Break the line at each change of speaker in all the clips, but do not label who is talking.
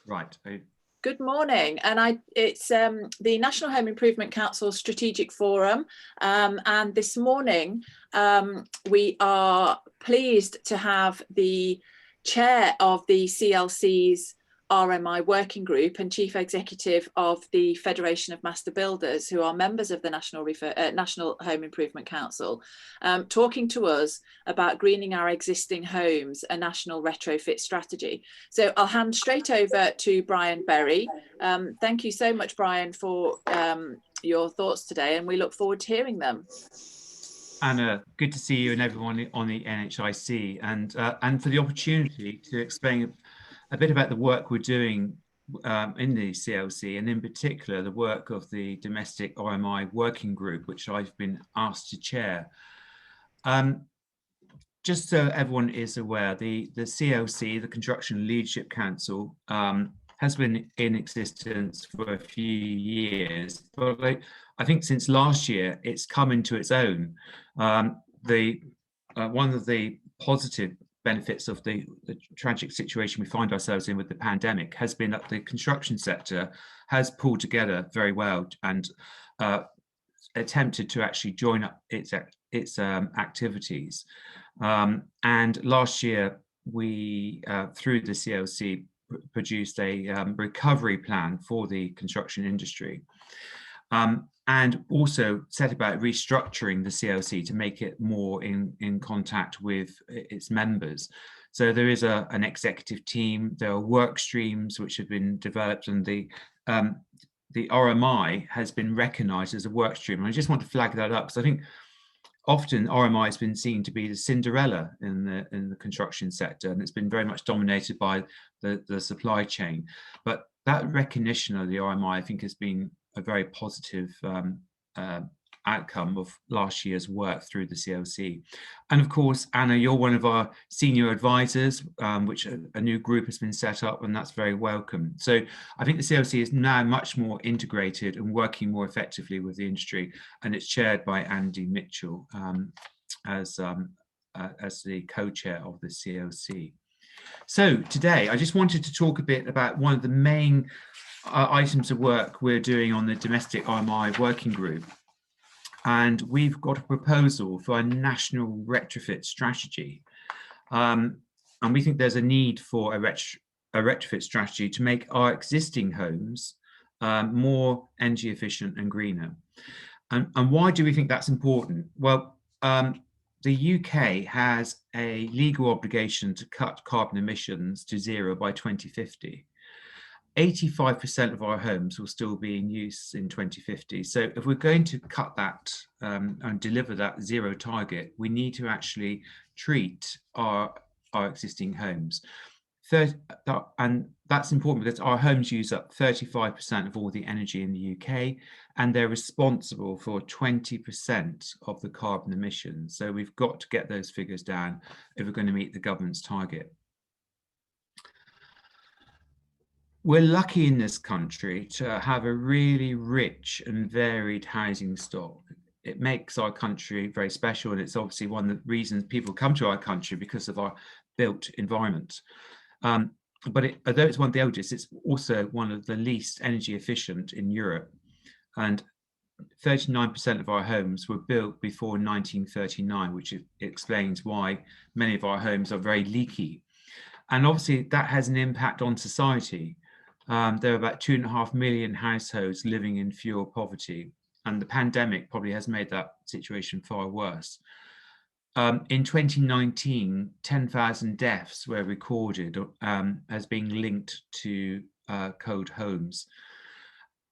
Right.
Good morning, and it's the National Home Improvement Council Strategic Forum, and this morning we are pleased to have the chair of the CLC's RMI working group and chief executive of the Federation of Master Builders, who are members of the National Home Improvement Council, talking to us about greening our existing homes, a national retrofit strategy. So I'll hand straight over to Brian Berry. Thank you so much, Brian, for your thoughts today, and we look forward to hearing them.
Anna, good to see you and everyone on the NHIC, and for the opportunity to explain a bit about the work we're doing in the CLC, and in particular the work of the Domestic RMI Working Group, which I've been asked to chair. Just so everyone is aware, the CLC, the Construction Leadership Council, has been in existence for a few years, but I think since last year it's come into its own. One of the positive benefits of the tragic situation we find ourselves in with the pandemic has been that the construction sector has pulled together very well and attempted to actually join up its activities. And last year we, through the CLC, produced a recovery plan for the construction industry, and also set about restructuring the CLC to make it more in contact with its members. So there is an executive team, there are work streams which have been developed, and the RMI has been recognised as a work stream. And I just want to flag that up, because I think often RMI has been seen to be the Cinderella in the construction sector, and it's been very much dominated by the supply chain. But that recognition of the RMI, I think, has been a very positive outcome of last year's work through the CLC. And of course, Anna, you're one of our senior advisors, which a new group has been set up, and that's very welcome. So I think the CLC is now much more integrated and working more effectively with the industry, and it's chaired by Andy Mitchell as the co-chair of the CLC. So today, I just wanted to talk a bit about one of the main items of work we're doing on the Domestic RMI Working Group. And we've got a proposal for a national retrofit strategy. And we think there's a need for a retrofit strategy to make our existing homes more energy efficient and greener. And why do we think that's important? Well, the UK has a legal obligation to cut carbon emissions to zero by 2050. 85% of our homes will still be in use in 2050. So if we're going to cut that and deliver that zero target, we need to actually treat our existing homes. And that's important because our homes use up 35% of all the energy in the UK, and they're responsible for 20% of the carbon emissions. So we've got to get those figures down if we're going to meet the government's target. We're lucky in this country to have a really rich and varied housing stock. It makes our country very special, and it's obviously one of the reasons people come to our country, because of our built environment. But although it's one of the oldest, it's also one of the least energy efficient in Europe. And 39% of our homes were built before 1939, which explains why many of our homes are very leaky. And obviously that has an impact on society. There are about 2.5 million households living in fuel poverty, and the pandemic probably has made that situation far worse. In 2019, 10,000 deaths were recorded as being linked to cold homes.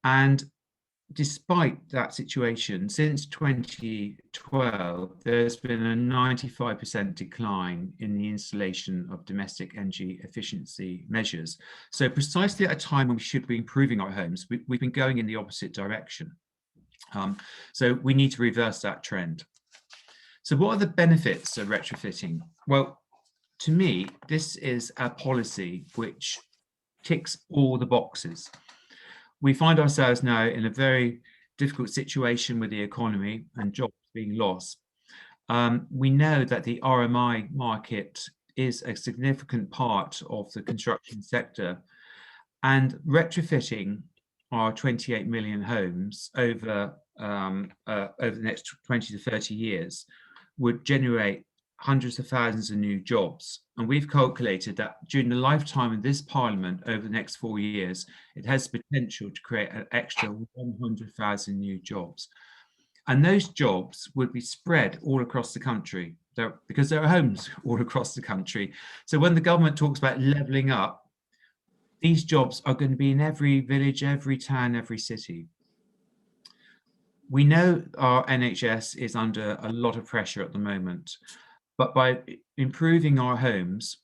And despite that situation, since 2012, there's been a 95% decline in the installation of domestic energy efficiency measures. So precisely at a time when we should be improving our homes, we've been going in the opposite direction. So we need to reverse that trend. So what are the benefits of retrofitting? Well, to me, this is a policy which ticks all the boxes. We find ourselves now in a very difficult situation with the economy and jobs being lost. We know that the RMI market is a significant part of the construction sector, And retrofitting our 28 million homes over the next 20 to 30 years would generate hundreds of thousands of new jobs. And we've calculated that during the lifetime of this Parliament over the next 4 years, it has potential to create an extra 100,000 new jobs. And those jobs would be spread all across the country because there are homes all across the country. So when the government talks about levelling up, these jobs are going to be in every village, every town, every city. We know our NHS is under a lot of pressure at the moment, but by improving our homes,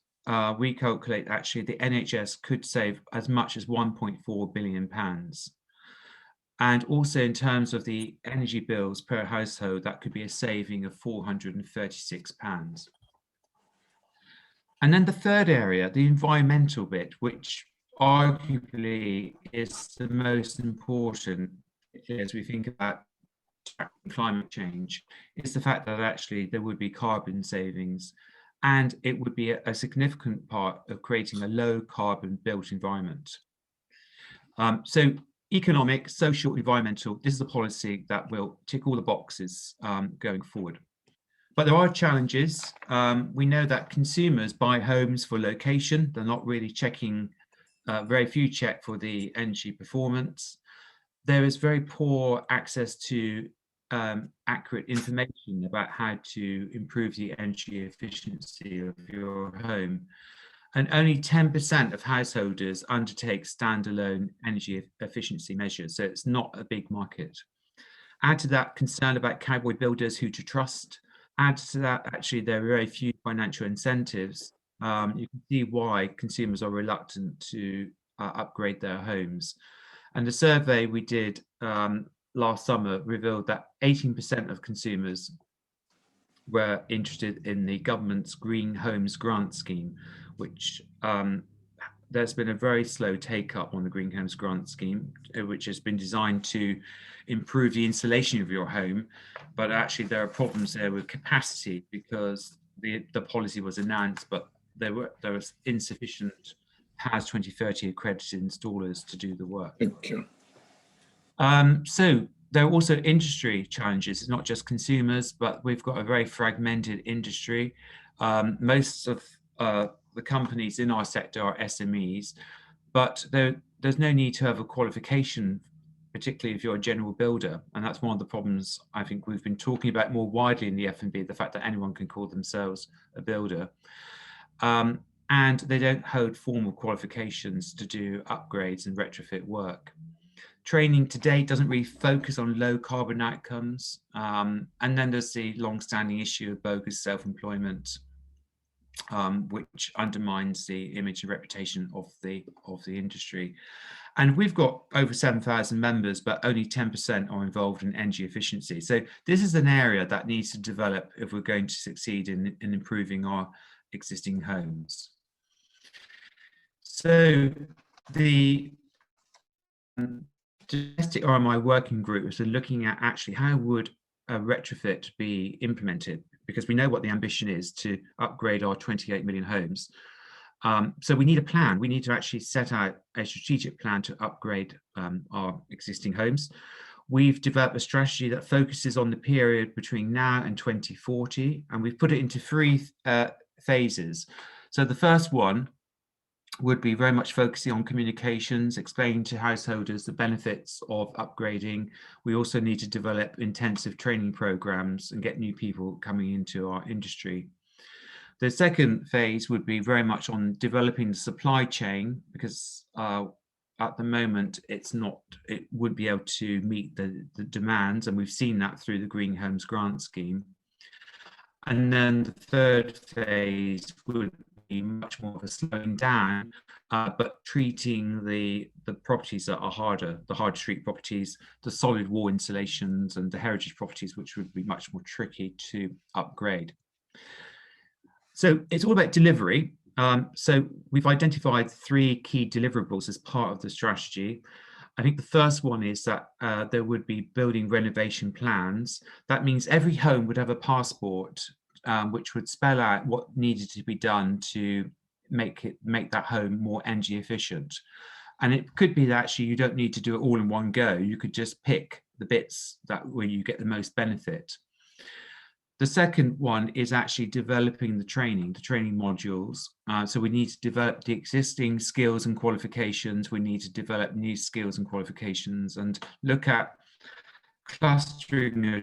we calculate actually the NHS could save as much as £1.4 billion. And also in terms of the energy bills per household, that could be a saving of £436. And then the third area, the environmental bit, which arguably is the most important as we think about climate change, is the fact that actually there would be carbon savings, and it would be a significant part of creating a low carbon built environment. So economic, social, environmental, this is a policy that will tick all the boxes going forward. But there are challenges. We know that consumers buy homes for location. They're not really checking, very few check for the energy performance. There is very poor access to accurate information about how to improve the energy efficiency of your home. And only 10% of householders undertake standalone energy efficiency measures. So it's not a big market. Add to that concern about cowboy builders who to trust. Add to that, actually, there are very few financial incentives. You can see why consumers are reluctant to upgrade their homes. And the survey we did last summer revealed that 18% of consumers were interested in the government's Green Homes Grant Scheme, which there's been a very slow take up on the Green Homes Grant Scheme, which has been designed to improve the insulation of your home. But actually there are problems there with capacity because the policy was announced, but there was insufficient PAS 2030 accredited installers to do the work.
Thank you.
So there are also industry challenges. It's not just consumers, but we've got a very fragmented industry. Most of the companies in our sector are SMEs, but there's no need to have a qualification, particularly if you're a general builder. And that's one of the problems I think we've been talking about more widely in the F&B, the fact that anyone can call themselves a builder. And they don't hold formal qualifications to do upgrades and retrofit work. Training today doesn't really focus on low carbon outcomes. And then there's the long-standing issue of bogus self-employment, which undermines the image and reputation of the industry. And we've got over 7,000 members, but only 10% are involved in energy efficiency. So this is an area that needs to develop if we're going to succeed in improving our existing homes. So the domestic RMI working group is looking at actually how would a retrofit be implemented, because we know what the ambition is to upgrade our 28 million homes. So we need a plan. We need to actually set out a strategic plan to upgrade our existing homes. We've developed a strategy that focuses on the period between now and 2040, and we've put it into three phases. So the first one would be very much focusing on communications, explaining to householders the benefits of upgrading. We also need to develop intensive training programs and get new people coming into our industry. The second phase would be very much on developing the supply chain, because at the moment it wouldn't be able to meet the demands, and we've seen that through the Green Homes Grant Scheme. And then the third phase would be much more of a slowing down, but treating the properties that are harder, the hard street properties, the solid wall insulations, and the heritage properties, which would be much more tricky to upgrade. So it's all about delivery. So we've identified three key deliverables as part of the strategy. I think the first one is that there would be building renovation plans. That means every home would have a passport, which would spell out what needed to be done to make that home more energy efficient. And it could be that actually you don't need to do it all in one go. You could just pick the bits that where you get the most benefit. The second one is actually developing the training modules. So we need to develop the existing skills and qualifications. We need to develop new skills and qualifications and look at clustering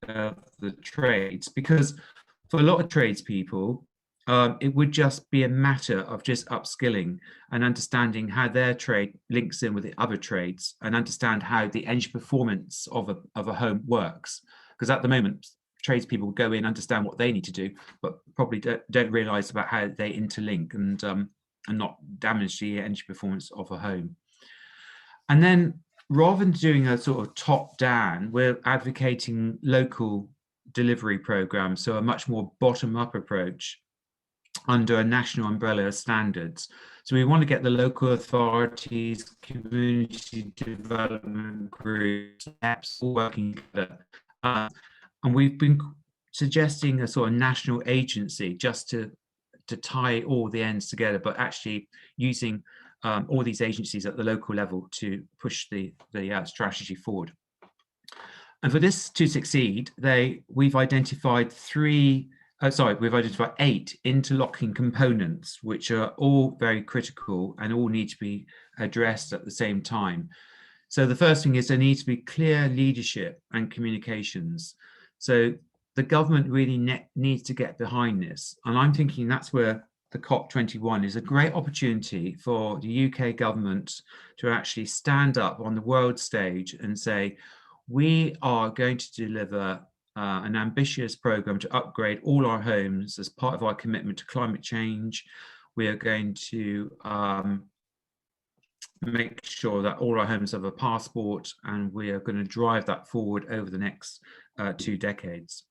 the trades, because for a lot of tradespeople, it would just be a matter of just upskilling and understanding how their trade links in with the other trades, and understand how the energy performance of a home works. Because at the moment, tradespeople go in, understand what they need to do, but probably don't realise about how they interlink and not damage the energy performance of a home. And then, rather than doing a sort of top down, we're advocating local delivery programs, so a much more bottom up approach under a national umbrella of standards. So we want to get the local authorities, community development groups, apps all working together. And we've been suggesting a sort of national agency just to tie all the ends together, but actually using all these agencies at the local level to push the strategy forward. And for this to succeed, we've identified 8 interlocking components, which are all very critical and all need to be addressed at the same time. So the first thing is there needs to be clear leadership and communications. So the government really needs to get behind this. And I'm thinking that's where the COP21 is a great opportunity for the UK government to actually stand up on the world stage and say, we are going to deliver an ambitious program to upgrade all our homes as part of our commitment to climate change. We are going to make sure that all our homes have a passport, and we are going to drive that forward over the next 2 decades.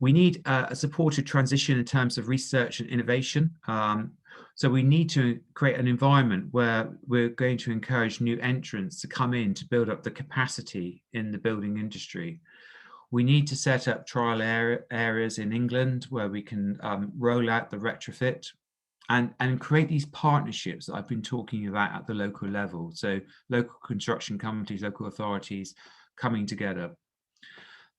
We need a supported transition in terms of research and innovation. So we need to create an environment where we're going to encourage new entrants to come in to build up the capacity in the building industry. We need to set up trial areas in England where we can roll out the retrofit and create these partnerships that I've been talking about at the local level. So local construction companies, local authorities coming together.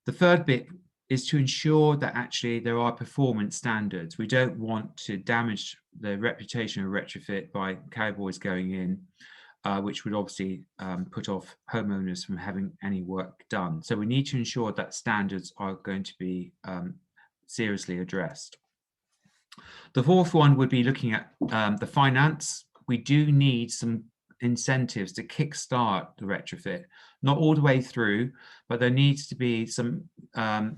The third bit is to ensure that actually there are performance standards. We don't want to damage the reputation of retrofit by cowboys going in, which would obviously put off homeowners from having any work done. So we need to ensure that standards are going to be seriously addressed. The fourth one would be looking at the finance. We do need some incentives to kickstart the retrofit, not all the way through, but there needs to be some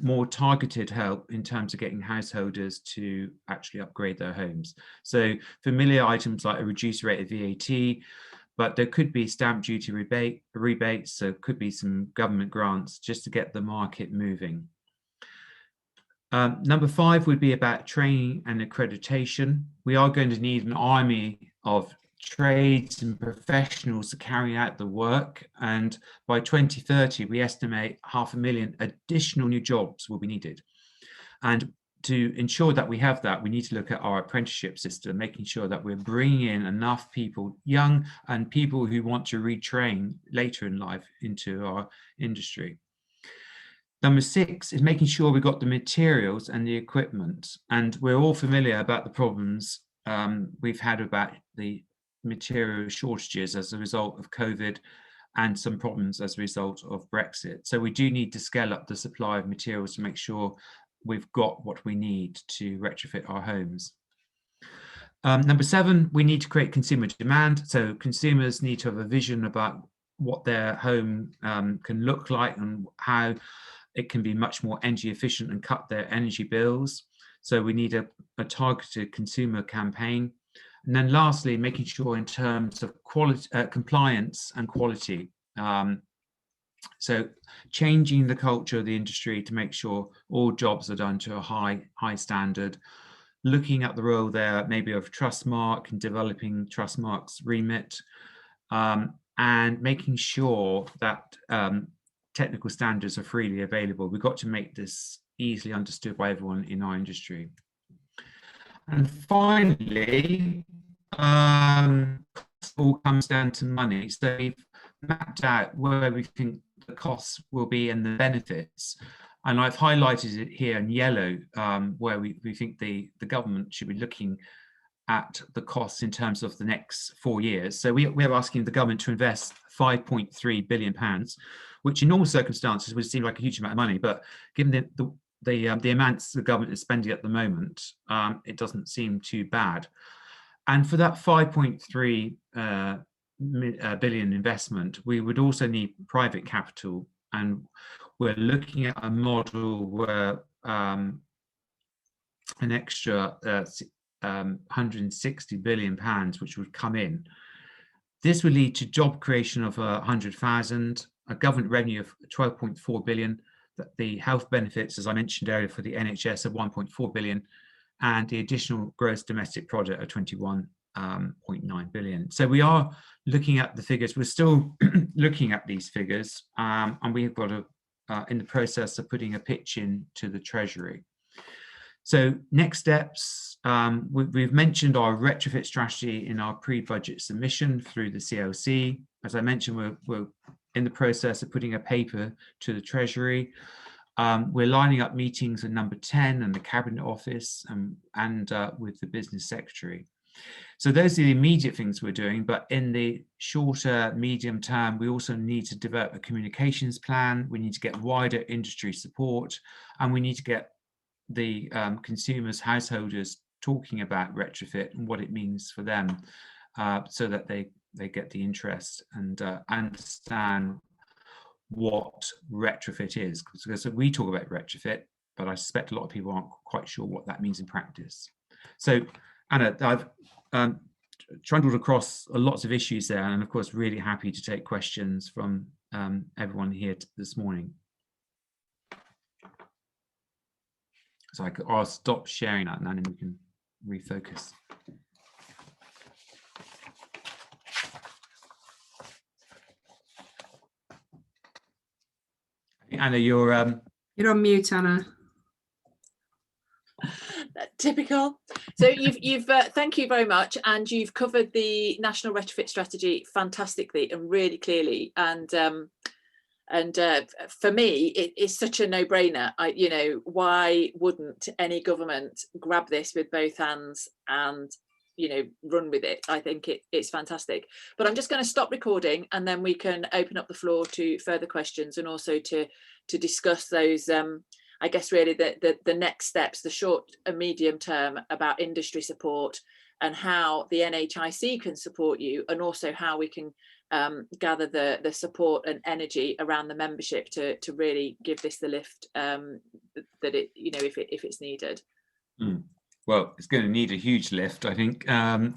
more targeted help in terms of getting householders to actually upgrade their homes. So familiar items like a reduced rate of VAT, but there could be stamp duty rebates, so could be some government grants just to get the market moving. Number 5 would be about training and accreditation. We are going to need an army of trades and professionals to carry out the work, and by 2030 we estimate 500,000 additional new jobs will be needed. And to ensure that we have that, we need to look at our apprenticeship system, making sure that we're bringing in enough people, young and people who want to retrain later in life, into our industry. Number 6 is making sure we've got the materials and the equipment, and we're all familiar about the problems we've had about the material shortages as a result of COVID and some problems as a result of Brexit. So we do need to scale up the supply of materials to make sure we've got what we need to retrofit our homes. Number 7, we need to create consumer demand. So consumers need to have a vision about what their home can look like and how it can be much more energy efficient and cut their energy bills. So we need a targeted consumer campaign. And then lastly, making sure in terms of quality, compliance and quality. So changing the culture of the industry to make sure all jobs are done to a high standard, looking at the role there maybe of Trustmark and developing Trustmark's remit, and making sure that technical standards are freely available. We've got to make this easily understood by everyone in our industry. And finally, all comes down to money. So we've mapped out where we think the costs will be and the benefits. And I've highlighted it here in yellow, where we think the government should be looking at the costs in terms of the next 4 years. So we're asking the government to invest £5.3 billion, which in normal circumstances would seem like a huge amount of money, but given the amounts the government is spending at the moment, it doesn't seem too bad. And for that 5.3 billion investment, we would also need private capital, and we're looking at a model where an extra 160 billion pounds, which would come in. This would lead to job creation of 100,000, a government revenue of 12.4 billion, the health benefits, as I mentioned earlier, for the NHS of 1.4 billion, and the additional gross domestic product of 21.9 billion. So we are looking at the figures. We're still looking at these figures, and we've got in the process of putting a pitch in to the Treasury. So next steps, we've mentioned our retrofit strategy in our pre-budget submission through the CLC. As I mentioned, we're in the process of putting a paper to the Treasury. We're lining up meetings with Number 10 and the Cabinet Office and with the Business Secretary. So those are the immediate things we're doing, but in the shorter, medium term, we also need to develop a communications plan. We need to get wider industry support, and we need to get the consumers, householders talking about retrofit and what it means for them, so that they get the interest and understand what retrofit is. Because we talk about retrofit, but I suspect a lot of people aren't quite sure what that means in practice. So Anna, I've trundled across lots of issues there, and of course really happy to take questions from everyone here this morning. So I'll stop sharing that, and then we can refocus. Anna, you're on
mute, Anna.
Typical. So you've thank you very much, and you've covered the national retrofit strategy fantastically and really clearly. And for me, it is such a no-brainer. You know, why wouldn't any government grab this with both hands and, you know, run with it? I think it's fantastic. But I'm just going to stop recording, and then we can open up the floor to further questions, and also to discuss those. I guess really the next steps, the short and medium term, about industry support and how the NHIC can support you, and also how we can gather the support and energy around the membership to really give this the lift that it, you know, if it's needed.
Well, it's going to need a huge lift, I think. I'm